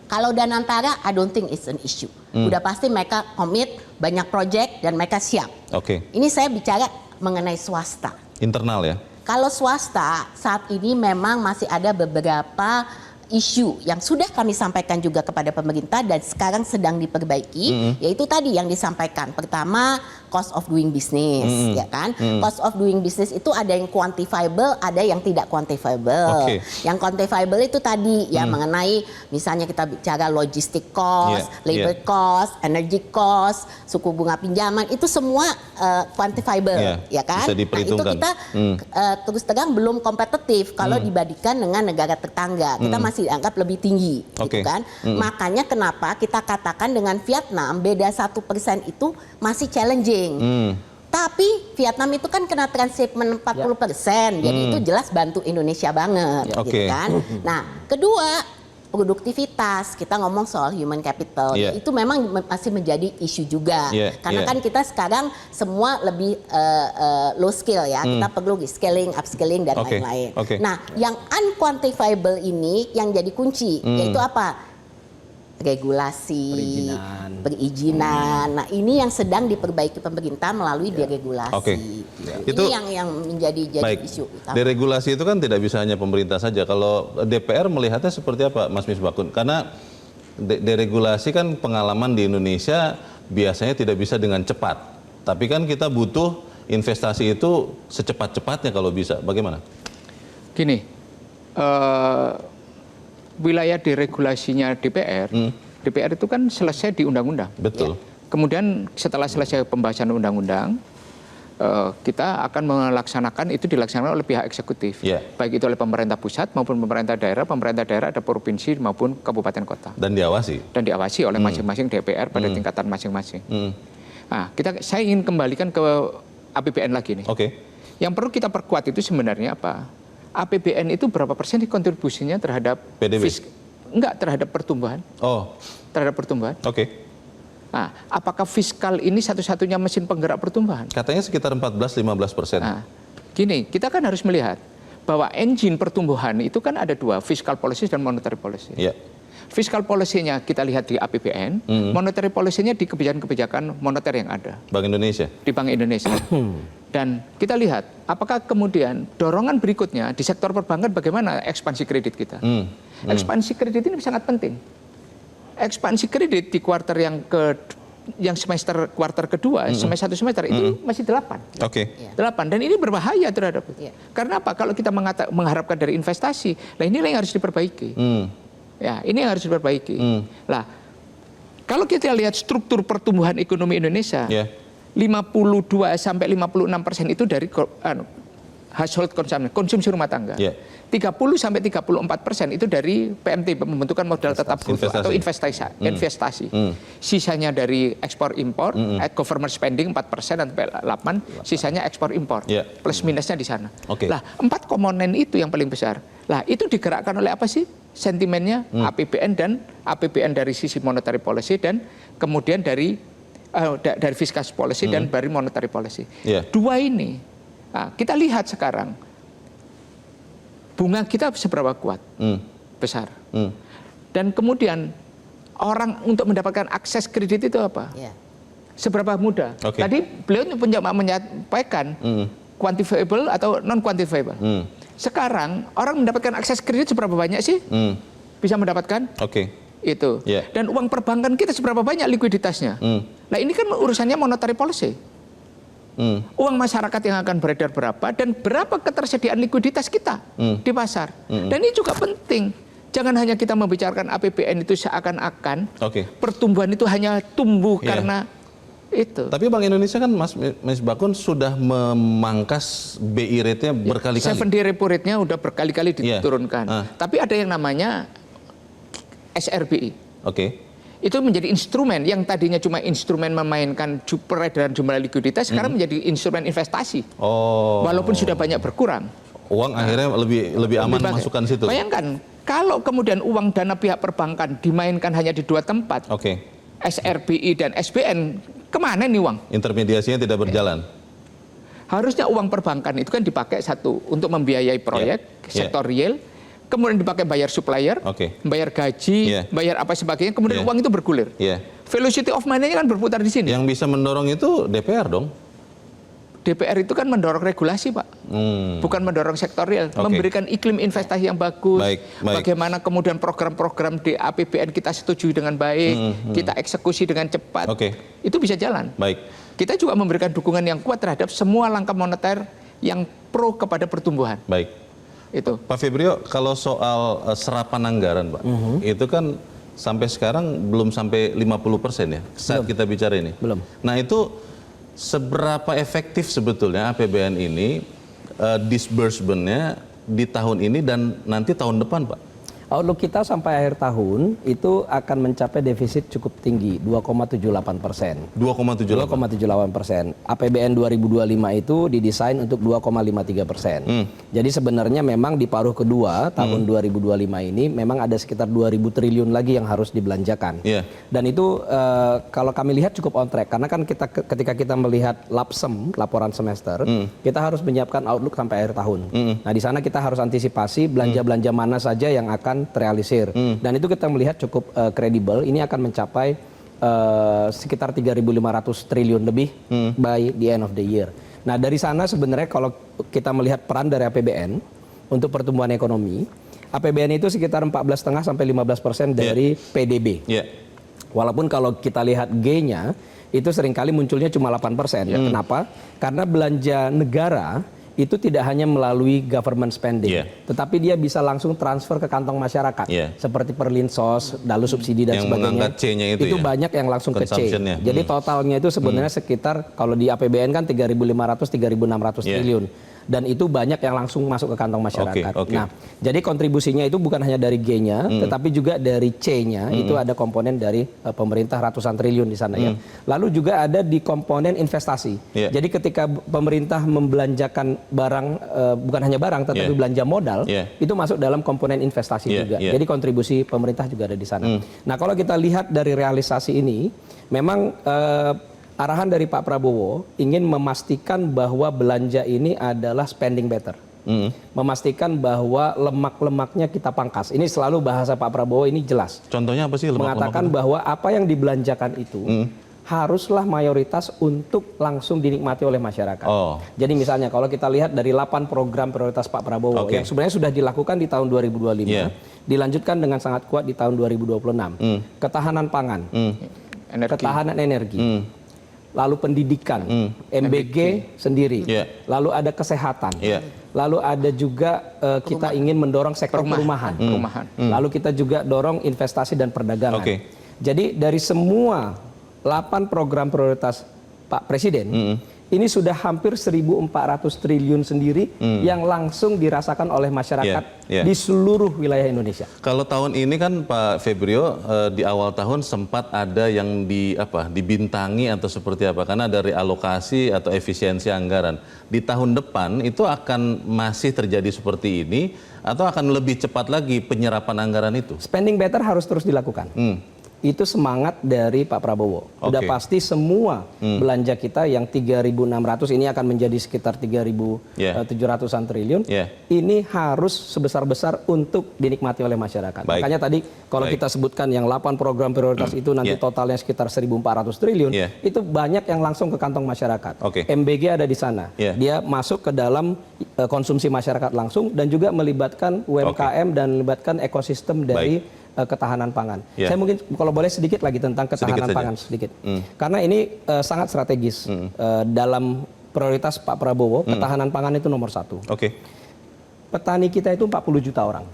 Kalau Danantara, I don't think it's an issue. Udah pasti mereka komit, banyak project dan mereka siap. Ini saya bicara mengenai swasta.
Internal ya?
Kalau swasta saat ini memang masih ada beberapa isu yang sudah kami sampaikan juga kepada pemerintah dan sekarang sedang diperbaiki, yaitu tadi yang disampaikan. Pertama, cost of doing business, ya kan? Cost of doing business itu ada yang quantifiable, ada yang tidak quantifiable. Yang quantifiable itu tadi ya mengenai misalnya kita bicara logistic cost, labor cost, energy cost, suku bunga pinjaman, itu semua quantifiable, ya kan?
Bisa diperhitungkan.
Nah, itu kita terus terang belum kompetitif kalau dibandingkan dengan negara tetangga. Kita masih dianggap lebih tinggi, gitu kan? Makanya kenapa kita katakan dengan Vietnam beda 1% itu masih challenging. Tapi Vietnam itu kan kena transshipment 40%, jadi itu jelas bantu Indonesia banget, gitu kan? Nah, kedua produktivitas, kita ngomong soal human capital, itu memang masih menjadi isu juga. Karena kan kita sekarang semua lebih low skill ya, kita perlu scaling, upskilling dan lain-lain. Nah, yang unquantifiable ini yang jadi kunci, yaitu apa? Regulasi, perizinan. Nah, ini yang sedang diperbaiki pemerintah melalui deregulasi. Itu yang menjadi isu utama.
Deregulasi itu kan tidak bisa hanya pemerintah saja. Kalau DPR melihatnya seperti apa, Mas Misbakun? Karena deregulasi kan pengalaman di Indonesia biasanya tidak bisa dengan cepat. Tapi kan kita butuh investasi itu secepat-cepatnya kalau bisa. Bagaimana?
Gini, wilayah deregulasinya DPR, DPR itu kan selesai di undang-undang.
Betul.
Kemudian setelah selesai pembahasan undang-undang, kita akan melaksanakan itu dilaksanakan oleh pihak eksekutif, baik itu oleh pemerintah pusat maupun pemerintah daerah ada provinsi maupun kabupaten kota.
Dan diawasi.
Dan diawasi oleh masing-masing DPR pada tingkatan masing-masing. Nah, saya ingin kembalikan ke APBN lagi nih. Yang perlu kita perkuat itu sebenarnya apa? APBN itu berapa persen kontribusinya terhadap
PDB?
Enggak, terhadap pertumbuhan. Terhadap pertumbuhan. Nah, apakah fiskal ini satu-satunya mesin penggerak pertumbuhan?
Katanya sekitar 14-15%.
Nah, Gini, kita kan harus melihat bahwa engine pertumbuhan itu kan ada dua, fiscal policy dan monetary policy.
Yeah.
Fiscal policy-nya kita lihat di APBN, monetary policy-nya di kebijakan-kebijakan moneter yang ada.
Bank Indonesia.
Di Bank Indonesia. Dan kita lihat apakah kemudian dorongan berikutnya di sektor perbankan bagaimana ekspansi kredit kita. Ekspansi kredit ini sangat penting. Ekspansi kredit di kuartal yang semester kuartal kedua, satu semester itu masih 8.
Oke.
8, dan ini berbahaya terhadap itu. Karena apa? Kalau kita mengharapkan dari investasi, nah inilah yang harus diperbaiki. Ya, ini yang harus diperbaiki. Lah, kalau kita lihat struktur pertumbuhan ekonomi Indonesia, 52 sampai 56% itu dari household consumption, konsumsi rumah tangga. 30 sampai 34% itu dari PMT, pembentukan modal tetap bruto atau investasi. Sisanya dari ekspor impor, government spending 4% sampai 8%, sisanya ekspor impor. Plus minusnya di sana. Lah, 4 komponen itu yang paling besar. Lah, itu digerakkan oleh apa sih? Sentimennya APBN dan APBN dari sisi monetary policy dan kemudian dari fiscal policy dan dari monetary policy. Dua ini, nah, kita lihat sekarang bunga kita seberapa kuat, besar. Dan kemudian orang untuk mendapatkan akses kredit itu apa? Seberapa mudah? Tadi beliau menyampaikan quantifiable atau non quantifiable. Sekarang orang mendapatkan akses kredit seberapa banyak sih? Bisa mendapatkan? Itu. Dan uang perbankan kita seberapa banyak likuiditasnya? Nah, ini kan urusannya monetary policy. Uang masyarakat yang akan beredar berapa dan berapa ketersediaan likuiditas kita di pasar. Dan ini juga penting. Jangan hanya kita membicarakan APBN itu seakan-akan pertumbuhan itu hanya tumbuh karena itu.
Tapi Bank Indonesia kan Mas Bakun sudah memangkas BI rate-nya berkali-kali.
7D repo rate-nya udah berkali-kali diturunkan. Tapi ada yang namanya SRBI. Itu menjadi instrumen yang tadinya cuma instrumen memainkan peredaran jumlah likuiditas, sekarang menjadi instrumen investasi. Walaupun sudah banyak berkurang.
Uang akhirnya lebih aman masukkan situ.
Bayangkan, kalau kemudian uang dana pihak perbankan dimainkan hanya di 2 tempat. SRBI dan SBN, kemana nih uang?
Intermediasinya tidak berjalan.
Harusnya uang perbankan itu kan dipakai satu untuk membiayai proyek sektor real, kemudian dipakai bayar supplier, bayar gaji, bayar apa sebagainya, kemudian uang itu bergulir. Velocity of money-nya kan berputar di sini.
Yang bisa mendorong itu DPR dong.
DPR itu kan mendorong regulasi, Pak. Bukan mendorong sektor real. Memberikan iklim investasi yang bagus. Bagaimana kemudian program-program di APBN kita setujui dengan baik, kita eksekusi dengan cepat. Itu bisa jalan. Kita juga memberikan dukungan yang kuat terhadap semua langkah moneter yang pro kepada pertumbuhan. Itu.
Pak Febrio, kalau soal serapan anggaran, Pak, itu kan sampai sekarang belum sampai 50% ya saat kita bicara ini. Nah, itu seberapa efektif sebetulnya APBN ini disbursement-nya di tahun ini dan nanti tahun depan, Pak?
Outlook kita sampai akhir tahun itu akan mencapai defisit cukup tinggi, 2,78%. 2,78%. APBN 2025 itu didesain untuk 2,53%. Jadi sebenarnya memang di paruh kedua tahun 2025 ini memang ada sekitar 2.000 triliun lagi yang harus dibelanjakan. Dan itu kalau kami lihat cukup on track karena kan ketika kita melihat lapsem laporan semester, kita harus menyiapkan outlook sampai akhir tahun. Nah, di sana kita harus antisipasi belanja-belanja mana saja yang akan terrealisir. Dan itu kita melihat cukup kredibel. Ini akan mencapai sekitar 3.500 triliun lebih by the end of the year. Nah, dari sana sebenarnya kalau kita melihat peran dari APBN untuk pertumbuhan ekonomi, APBN itu sekitar 14,5 sampai 15% dari PDB. Walaupun kalau kita lihat G-nya itu seringkali munculnya cuma 8%. Kenapa? Karena belanja negara itu tidak hanya melalui government spending, tetapi dia bisa langsung transfer ke kantong masyarakat, seperti perlinsos, lalu subsidi dan sebagainya. Itu banyak yang langsung ke C. Jadi totalnya itu sebenarnya sekitar kalau di APBN kan 3.500-3.600 triliun. Dan itu banyak yang langsung masuk ke kantong masyarakat. Nah, jadi kontribusinya itu bukan hanya dari G-nya, tetapi juga dari C-nya itu ada komponen dari pemerintah ratusan triliun di sana ya. Lalu juga ada di komponen investasi. Jadi ketika pemerintah membelanjakan barang, bukan hanya barang, tetapi belanja modal, itu masuk dalam komponen investasi juga. Jadi kontribusi pemerintah juga ada di sana. Nah, kalau kita lihat dari realisasi ini, memang Arahan dari Pak Prabowo ingin memastikan bahwa belanja ini adalah spending better. Memastikan bahwa lemak-lemaknya kita pangkas. Ini selalu bahasa Pak Prabowo, ini jelas.
Contohnya apa sih lemak-lemak?
Mengatakan bahwa apa yang dibelanjakan itu haruslah mayoritas untuk langsung dinikmati oleh masyarakat. Jadi misalnya kalau kita lihat dari 8 program prioritas Pak Prabowo yang sebenarnya sudah dilakukan di tahun 2025, dilanjutkan dengan sangat kuat di tahun 2026. Ketahanan pangan, ketahanan energi, lalu pendidikan, MBG sendiri, lalu ada kesehatan, lalu ada juga kita ingin mendorong sektor perumahan. Lalu kita juga dorong investasi dan perdagangan. Jadi dari semua 8 program prioritas Pak Presiden, ini sudah hampir 1.400 triliun sendiri yang langsung dirasakan oleh masyarakat di seluruh wilayah Indonesia.
Kalau tahun ini kan Pak Febrio di awal tahun sempat ada yang dibintangi atau seperti apa karena dari alokasi atau efisiensi anggaran. Di tahun depan itu akan masih terjadi seperti ini atau akan lebih cepat lagi penyerapan anggaran itu?
Spending better harus terus dilakukan. Itu semangat dari Pak Prabowo. Sudah pasti semua belanja kita yang 3.600 ini akan menjadi sekitar 3.700-an triliun. Ini harus sebesar-besar untuk dinikmati oleh masyarakat. Makanya tadi kalau kita sebutkan yang 8 program prioritas itu nanti totalnya sekitar 1.400 triliun, itu banyak yang langsung ke kantong masyarakat. MBG ada di sana. Dia masuk ke dalam konsumsi masyarakat langsung dan juga melibatkan UMKM dan melibatkan ekosistem dari ketahanan pangan. Saya mungkin kalau boleh sedikit lagi tentang ketahanan pangan sedikit. Karena ini sangat strategis dalam prioritas Pak Prabowo, ketahanan pangan itu nomor 1. Petani kita itu 40 juta orang.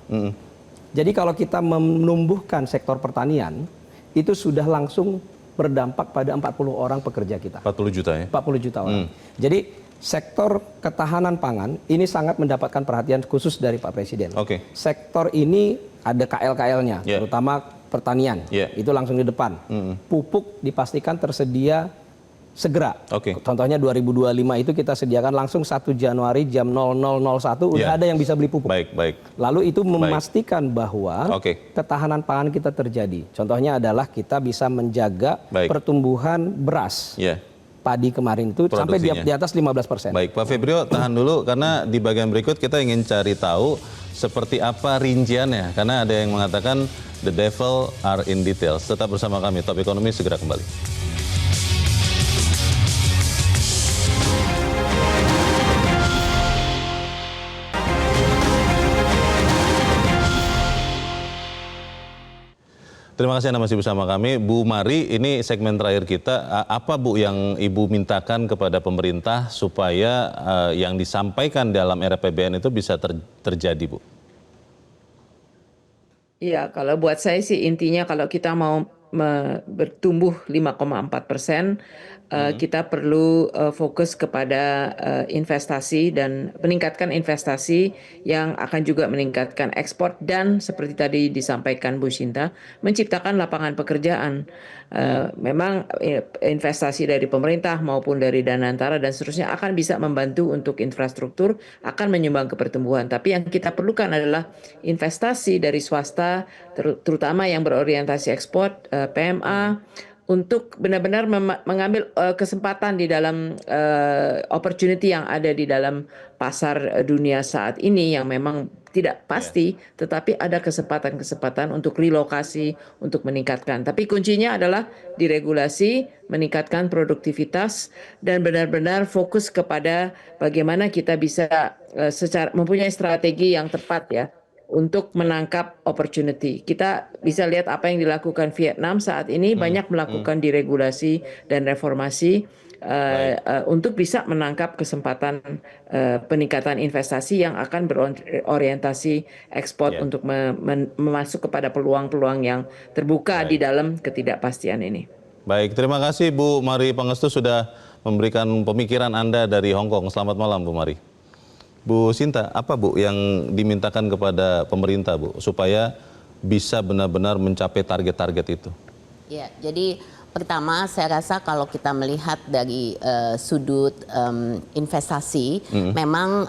Jadi kalau kita menumbuhkan sektor pertanian, itu sudah langsung berdampak pada 40 orang pekerja kita.
40 juta ya?
40 juta orang. Jadi sektor ketahanan pangan ini sangat mendapatkan perhatian khusus dari Pak Presiden. Sektor ini ada KL-KL-nya, terutama pertanian, itu langsung di depan. Pupuk dipastikan tersedia segera. Contohnya 2025 itu kita sediakan langsung 1 Januari jam 00.01 udah ada yang bisa beli pupuk. Lalu itu memastikan bahwa ketahanan pangan kita terjadi. Contohnya adalah kita bisa menjaga pertumbuhan beras. Padi kemarin itu sampai di atas 15%.
Baik, Pak Febrio tahan dulu karena di bagian berikut kita ingin cari tahu seperti apa rinciannya karena ada yang mengatakan the devil are in details. Tetap bersama kami, Top Ekonomi segera kembali. Terima kasih Anda masih bersama kami. Bu Mari, ini segmen terakhir kita. Apa Bu yang Ibu mintakan kepada pemerintah supaya yang disampaikan dalam RAPBN itu bisa terjadi, Bu?
Iya, kalau buat saya sih intinya kalau kita mau bertumbuh 5,4%, kita perlu fokus kepada investasi dan meningkatkan investasi yang akan juga meningkatkan ekspor dan seperti tadi disampaikan Bu Shinta, menciptakan lapangan pekerjaan. Memang investasi dari pemerintah maupun dari dana antara dan seterusnya akan bisa membantu untuk infrastruktur, akan menyumbang ke pertumbuhan. Tapi yang kita perlukan adalah investasi dari swasta, terutama yang berorientasi ekspor, PMA, untuk benar-benar mengambil kesempatan di dalam opportunity yang ada di dalam pasar dunia saat ini yang memang tidak pasti, tetapi ada kesempatan-kesempatan untuk relokasi, untuk meningkatkan. Tapi kuncinya adalah diregulasi, meningkatkan produktivitas, dan benar-benar fokus kepada bagaimana kita bisa mempunyai strategi yang tepat ya, untuk menangkap opportunity. Kita bisa lihat apa yang dilakukan Vietnam saat ini, banyak melakukan diregulasi dan reformasi untuk bisa menangkap kesempatan peningkatan investasi yang akan berorientasi ekspor untuk masuk kepada peluang-peluang yang terbuka di dalam ketidakpastian ini.
Baik, terima kasih Bu Mari Pangestu sudah memberikan pemikiran Anda dari Hong Kong. Selamat malam Bu Mari. Bu Shinta, apa Bu yang dimintakan kepada pemerintah Bu supaya bisa benar-benar mencapai target-target itu?
Ya, jadi pertama saya rasa kalau kita melihat dari sudut investasi, memang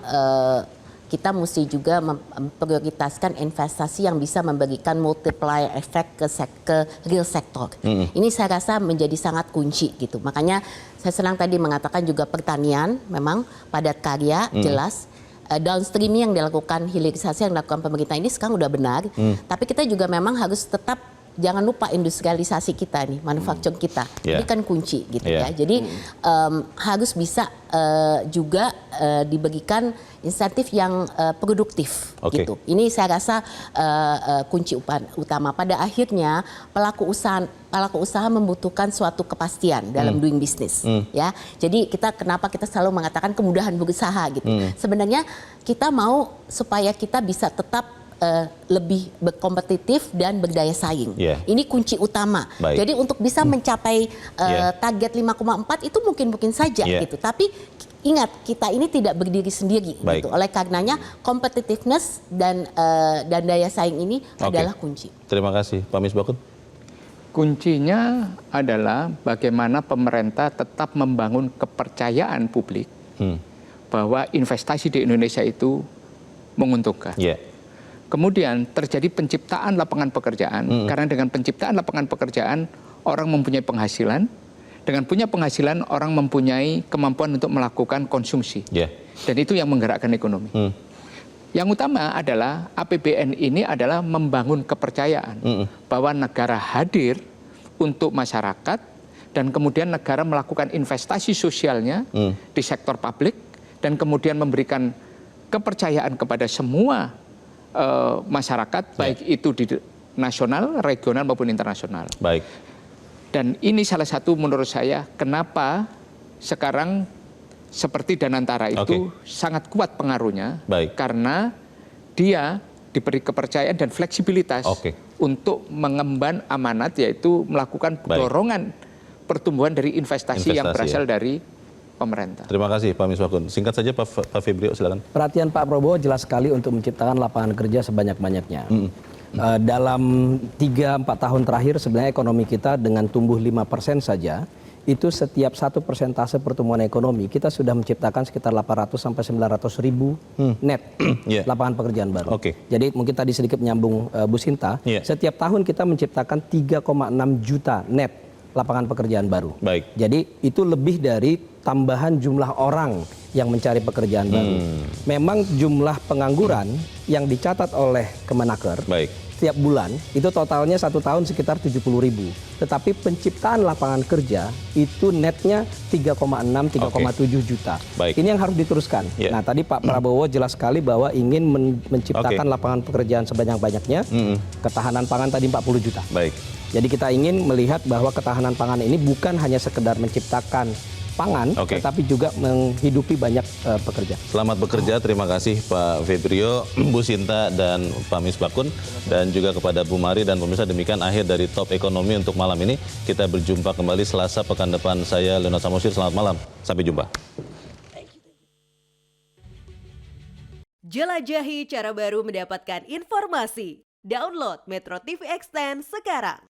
kita mesti juga memprioritaskan investasi yang bisa memberikan multiplier effect ke real sector. Ini saya rasa menjadi sangat kunci gitu. Makanya saya senang tadi mengatakan juga pertanian memang padat karya jelas. Downstreaming yang dilakukan, hilirisasi yang dilakukan pemerintah ini sekarang udah benar. Tapi kita juga memang harus tetap jangan lupa industrialisasi kita nih, manufaktur kita. Ini kan kunci gitu ya. Jadi harus bisa juga diberikan insentif yang produktif gitu. Ini saya rasa kunci utama. Pada akhirnya pelaku usaha membutuhkan suatu kepastian dalam doing business ya. Jadi kenapa kita selalu mengatakan kemudahan berusaha gitu. Sebenarnya kita mau supaya kita bisa tetap lebih berkompetitif dan berdaya saing. Ini kunci utama. Jadi untuk bisa mencapai target 5,4 itu mungkin saja gitu. Tapi ingat, kita ini tidak berdiri sendiri gitu. Oleh karenanya competitiveness dan daya saing ini adalah kunci.
Terima kasih, Pak Misbakun.
Kuncinya adalah bagaimana pemerintah tetap membangun kepercayaan publik bahwa investasi di Indonesia itu menguntungkan. Kemudian terjadi penciptaan lapangan pekerjaan, karena dengan penciptaan lapangan pekerjaan orang mempunyai penghasilan, dengan punya penghasilan orang mempunyai kemampuan untuk melakukan konsumsi, dan itu yang menggerakkan ekonomi. Yang utama adalah APBN ini adalah membangun kepercayaan bahwa negara hadir untuk masyarakat dan kemudian negara melakukan investasi sosialnya di sektor publik dan kemudian memberikan kepercayaan kepada semua masyarakat, baik itu di nasional, regional maupun internasional. Dan ini salah satu menurut saya kenapa sekarang seperti Danantara itu sangat kuat pengaruhnya, karena dia diberi kepercayaan dan fleksibilitas untuk mengemban amanat, yaitu melakukan dorongan pertumbuhan dari investasi yang berasal dari pemerintah.
Terima kasih Pak Misbakun. Singkat saja Pak Febrio, silakan.
Perhatian Pak Prabowo jelas sekali untuk menciptakan lapangan kerja sebanyak-banyaknya. Dalam 3-4 tahun terakhir sebenarnya ekonomi kita dengan tumbuh 5% saja, itu setiap 1% pertumbuhan ekonomi kita sudah menciptakan sekitar 800 sampai 900 ribu net lapangan pekerjaan baru. Jadi mungkin tadi sedikit menyambung Bu Sinta, setiap tahun kita menciptakan 3,6 juta net lapangan pekerjaan baru. Jadi itu lebih dari tambahan jumlah orang yang mencari pekerjaan baru. Memang jumlah pengangguran yang dicatat oleh Kemenaker setiap bulan itu totalnya 1 tahun sekitar 70 ribu. Tetapi penciptaan lapangan kerja itu netnya 3,6-3,7 juta. Ini yang harus diteruskan. Nah tadi Pak Prabowo jelas sekali bahwa ingin menciptakan lapangan pekerjaan sebanyak-banyaknya. Ketahanan pangan tadi 40 juta. Jadi kita ingin melihat bahwa ketahanan pangan ini bukan hanya sekedar menciptakan pangan, tetapi juga menghidupi banyak pekerja.
Selamat bekerja, terima kasih Pak Febrio, Bu Sinta, dan Pak Misbakun, dan juga kepada Bu Mari dan pemirsa. Demikian akhir dari Top Ekonomi untuk malam ini. Kita berjumpa kembali Selasa pekan depan. Saya Leonard Samosir, selamat malam, sampai jumpa.
Jelajahi cara baru mendapatkan informasi. Download Metro TV Extend sekarang.